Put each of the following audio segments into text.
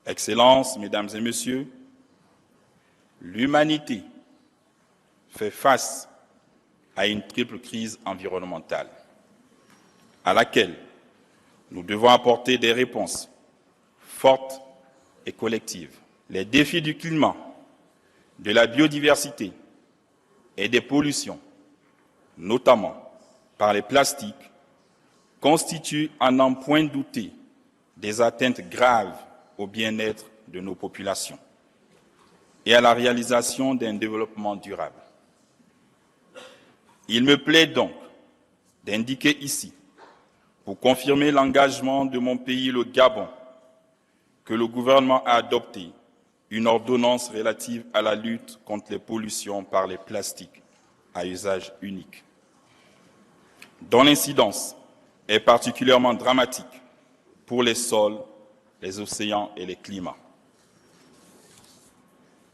Excellences, Mesdames et Messieurs, l'humanité fait face à une triple crise environnementale à laquelle nous devons apporter des réponses fortes et collectives. Les défis du climat, de la biodiversité et des pollutions, notamment par les plastiques, constituent à n'en point douter des atteintes graves au bien-être de nos populations et à la réalisation d'un développement durable. Il me plaît donc d'indiquer ici, pour confirmer l'engagement de mon pays, le Gabon, que le gouvernement a adopté une ordonnance relative à la lutte contre les pollutions par les plastiques à usage unique, dont l'incidence est particulièrement dramatique pour les sols, les océans et les climats.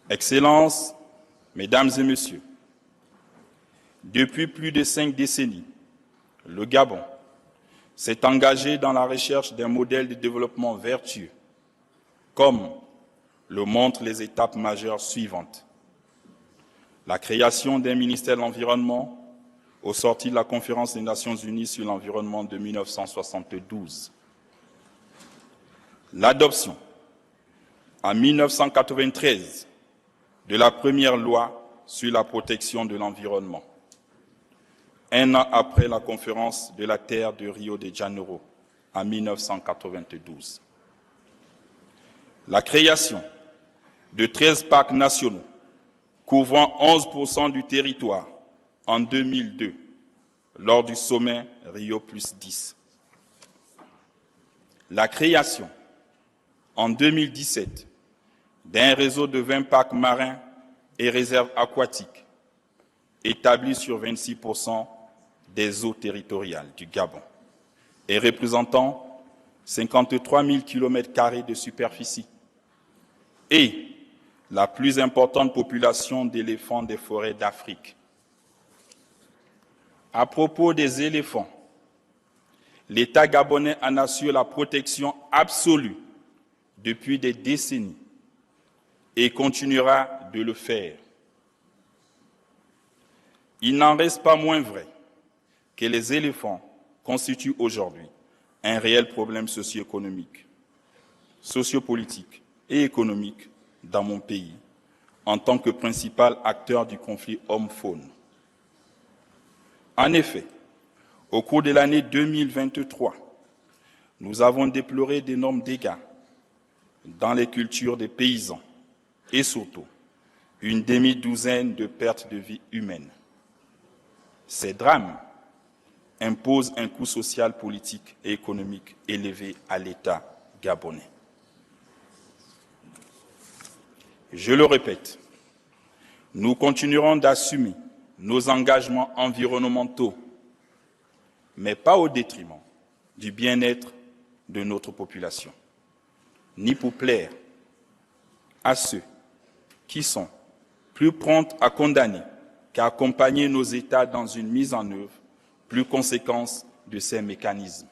Excellences, Mesdames et Messieurs, depuis plus de 5 décennies, le Gabon s'est engagé dans la recherche d'un modèle de développement vertueux, comme le montrent les étapes majeures suivantes. La création d'un ministère de l'Environnement au sorti de la conférence des Nations Unies sur l'environnement de 1972. L'adoption, en 1993, de la première loi sur la protection de l'environnement, un an après la conférence de la Terre de Rio de Janeiro, en 1992. La création de 13 parcs nationaux, couvrant 11% du territoire en 2002, lors du sommet Rio+10. La création, en 2017, d'un réseau de 20 parcs marins et réserves aquatiques, établis sur 26% des eaux territoriales du Gabon et représentant 53 000 km² de superficie et la plus importante population d'éléphants des forêts d'Afrique. À propos des éléphants, l'État gabonais en assure la protection absolue depuis des décennies et continuera de le faire. Il n'en reste pas moins vrai que les éléphants constituent aujourd'hui un réel problème socio-économique, sociopolitique et économique dans mon pays, en tant que principal acteur du conflit homme-faune. En effet, au cours de l'année 2023, nous avons déploré d'énormes dégâts dans les cultures des paysans et surtout une demi-douzaine de pertes de vie humaines. Ces drames imposent un coût social, politique et économique élevé à l'État gabonais. Je le répète, nous continuerons d'assumer nos engagements environnementaux, mais pas au détriment du bien-être de notre population, ni pour plaire à ceux qui sont plus prompts à condamner qu'à accompagner nos États dans une mise en œuvre plus conséquente de ces mécanismes.